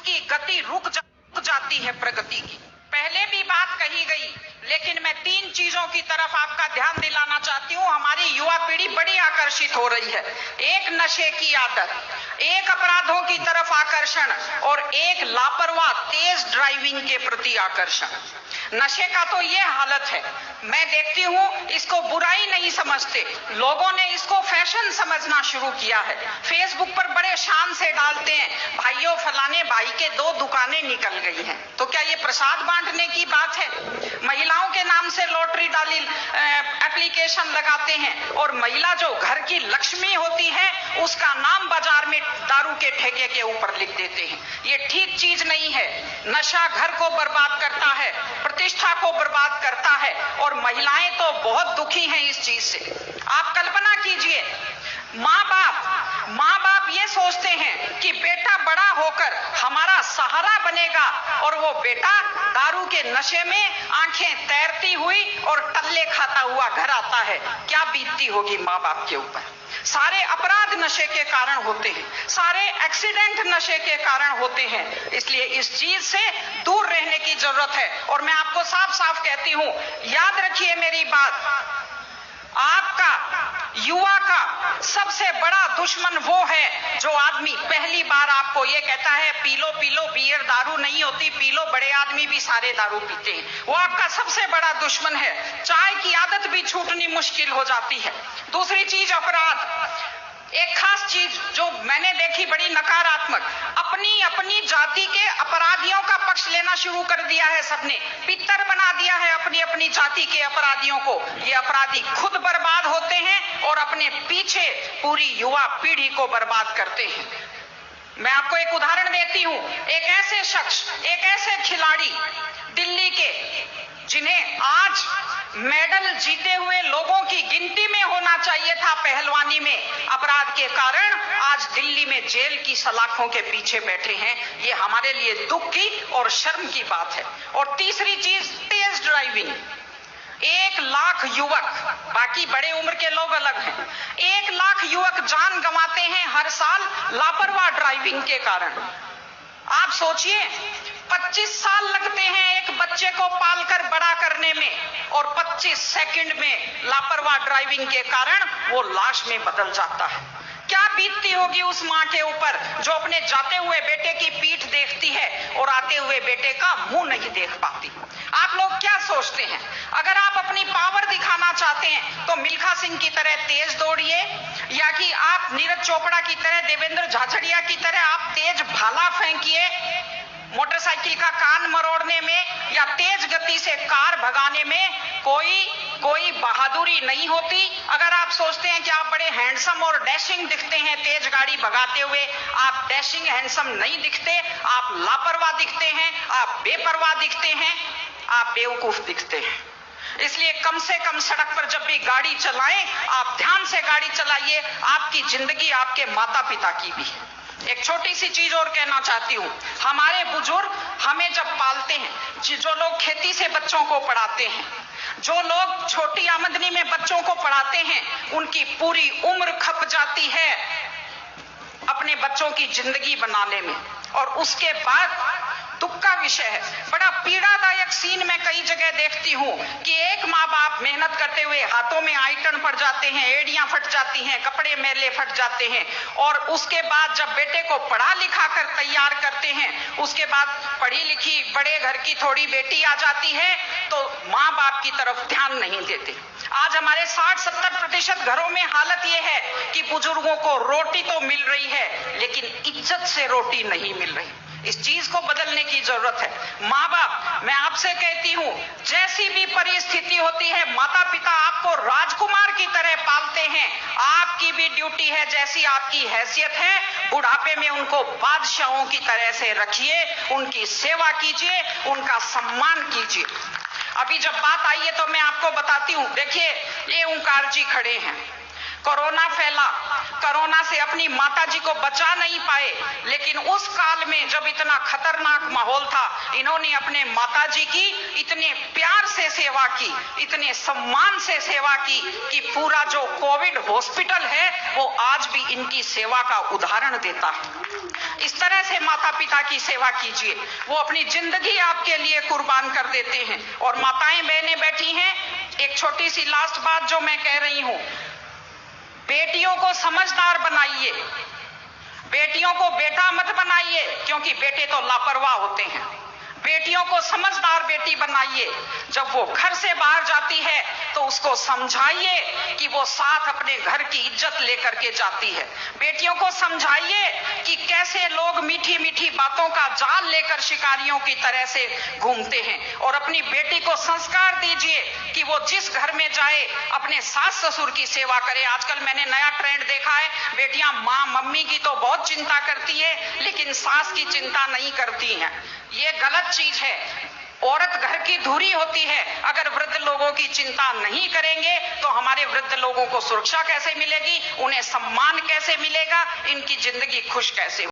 उसकी गति रुक जाती है प्रगति की। पहले भी बात कही गई, लेकिन मैं 3 चीजों की तरफ आपका ध्यान दिलाना चाहती हूं। हमारी युवा पीढ़ी बड़ी आकर्षित हो रही है। एक नशे की आदत, एक अपराधों की तरफ आकर्षण और एक लापरवाह तेज ड्राइविंग के प्रति आकर्षण। नशे का तो ये हालत है, मैं देखती हूं इसको बुराई नहीं समझते, लोगों ने इसको फैशन समझना शुरू किया है। फेसबुक पर बड़े शान से डालते हैं, भाइयों फलाने भाई के 2 दुकानें निकल गई हैं। तो क्या ये प्रसाद बांटने की बात है? महिलाओं के नाम से लॉटरी डाली एप्लीकेशन लगाते हैं और महिला जो घर की लक्ष्मी होती है उसका नाम बाजार में दारू के ठेके के ऊपर लिख देते हैं। ये ठीक चीज नहीं है। नशा घर को बर्बाद करता है, प्रतिष्ठा को बर्बाद करता है और महिलाएं तो बहुत दुखी हैं इस चीज से। आप कल्पना कीजिए, माँ बाप ये सोचते हैं कि बेटा बड़ा होकर हमारा सहारा बनेगा और वो बेटा दारू के नशे में आंखें तैरती हुई और टल्ले खाता हुआ घर आता है। क्या बीतती होगी माँ बाप के ऊपर। सारे अपराध नशे के कारण होते हैं, सारे एक्सीडेंट नशे के कारण होते हैं। इसलिए इस चीज से दूर रहने की जरूरत है। और मैं आपको साफ साफ कहती हूं, याद रखिए मेरी बात, आपका युवा का सबसे बड़ा दुश्मन वो है जो आदमी पहली बार आपको ये कहता है पी लो बियर दारू नहीं होती, पी लो, बड़े आदमी भी सारे दारू पीते हैं। वो आपका सबसे बड़ा दुश्मन है। चाय की आदत भी छूटनी मुश्किल हो जाती है। दूसरी चीज अपराध। एक खास चीज जो मैंने देखी बड़ी नकारात्मक, अपनी जाति के अपराधियों का पक्ष लेना शुरू कर दिया है सबने, पितर बना दिया है अपनी जाति के अपराधियों को। ये अपराधी खुद बर्बाद होते हैं और अपने पीछे पूरी युवा पीढ़ी को बर्बाद करते हैं। मैं आपको एक उदाहरण देती हूं। एक ऐसे शख्स, एक ऐसे खिलाड़ी दिल्ली के, जिन्हें आज मेडल जीते हुए लोगों की गिनती में होना चाहिए था पहलवानी में, अपराध के कारण आज दिल्ली में जेल की सलाखों के पीछे बैठे हैं। ये हमारे लिए दुख की और शर्म की बात है। और तीसरी चीज, तेज ड्राइविंग। 1 लाख युवक, बाकी बड़े उम्र के लोग अलग हैं, 1 लाख युवक जान गंवाते हैं हर साल लापरवाह ड्राइविंग के कारण। आप सोचिए, 25 साल लगते हैं एक बच्चे को पालकर बड़ा करने में और 25 सेकंड में लापरवाह ड्राइविंग के कारण वो लाश में बदल जाता है। क्या बीतती होगी उस मां के ऊपर जो अपने जाते हुए बेटे की पीठ देखती है और आते हुए बेटे का मुंह नहीं देख पाती। आप लोग क्या सोचते हैं, अगर आप अपनी पावर दिखाना चाहते हैं तो मिल्खा सिंह की तरह तेज दौड़िए, या कि आप नीरज चोपड़ा की तरह, देवेंद्र झाझड़िया की तरह आप तेज भाला फेंकिए मोटरसाइकिल का कान मरोड़ने में, या तेज गति से कार भगाने में कोई बहादुरी नहीं होती। अगर आप सोचते हैं कि आप बड़े हैंडसम और डैशिंग दिखते हैं तेज गाड़ी भगाते हुए, आप डैशिंग हैंडसम नहीं दिखते, आप लापरवाह दिखते हैं, आप बेपरवाह दिखते हैं, आप बेवकूफ दिखते हैं। इसलिए कम से कम सड़क पर जब भी गाड़ी चलाएं, आप ध्यान से गाड़ी चलाइए। आपकी जिंदगी आपके माता पिता की भी है। एक छोटी सी चीज और कहना चाहती हूं, हमारे बुजुर्ग हमें जब पालते हैं, जो लोग खेती से बच्चों को पढ़ाते हैं, जो लोग छोटी आमदनी में बच्चों को पढ़ाते हैं, उनकी पूरी उम्र खप जाती है अपने बच्चों की जिंदगी बनाने में। और उसके बाद दुख का विषय है, बड़ा पीड़ादायक सीन मैं कई जगह देखती हूं कि एक माँ बाप मेहनत करते हुए हाथों में आइटन पड़ जाते हैं, एड़ियां फट जाती हैं, कपड़े मैले फट जाते हैं, और उसके बाद जब बेटे को पढ़ा लिखा कर तैयार करते हैं, उसके बाद पढ़ी लिखी बड़े घर की थोड़ी बेटी आ जाती है तो माँ बाप की तरफ ध्यान नहीं देते। आज हमारे 60-70% घरों में हालत यह है कि बुजुर्गों को रोटी तो मिल रही है लेकिन इज्जत से रोटी नहीं मिल रही। इस चीज को बदलने की जरूरत है। माँ बाप, मैं आपसे कहती हूं, जैसी भी परिस्थिति होती है, माता पिता आपको राजकुमार की तरह पालते हैं। आपकी भी ड्यूटी है, जैसी आपकी हैसियत है, बुढ़ापे में उनको बादशाहों की तरह से रखिए, उनकी सेवा कीजिए, उनका सम्मान कीजिए। अभी जब बात आई है तो मैं आपको बताती हूं। देखिए, ये ओंकार जी खड़े हैं, कोरोना फैला, कोरोना से अपनी माताजी को बचा नहीं पाए, लेकिन उस काल में जब इतना खतरनाक माहौल था, इन्होंने अपने माताजी की इतने प्यार से सेवा की, इतने सम्मान से सेवा की कि पूरा जो कोविड हॉस्पिटल है वो आज भी इनकी सेवा का उदाहरण देता है। इस तरह से माता पिता की सेवा कीजिए, वो अपनी जिंदगी आपके लिए कुर्बान कर देते हैं। और माताएं बहनें बैठी हैं, एक छोटी सी लास्ट बात जो मैं कह रही हूं, बेटियों को समझदार बनाइए, बेटियों को बेटा मत बनाइए, क्योंकि बेटे तो लापरवाह होते हैं। बेटियों को समझदार बेटी बनाइए, जब वो घर से बाहर जाती है तो उसको समझाइए कि वो साथ अपने घर की इज्जत लेकर के जाती है। बेटियों को समझाइए कि कैसे लोग मीठी मीठी बातों का जाल लेकर शिकारियों की तरह से घूमते हैं। और अपनी बेटी को संस्कार दीजिए कि वो जिस घर में जाए अपने सास ससुर की सेवा करे। आजकल मैंने नया ट्रेंड देखा है, बेटियां माँ मम्मी की तो बहुत चिंता करती है, लेकिन सास की चिंता नहीं करती हैं। ये गलत चीज है। औरत घर की धुरी होती है। अगर वृद्ध लोगों की चिंता नहीं करेंगे तो हमारे वृद्ध लोगों को सुरक्षा कैसे मिलेगी, उन्हें सम्मान कैसे मिलेगा, इनकी जिंदगी खुश कैसे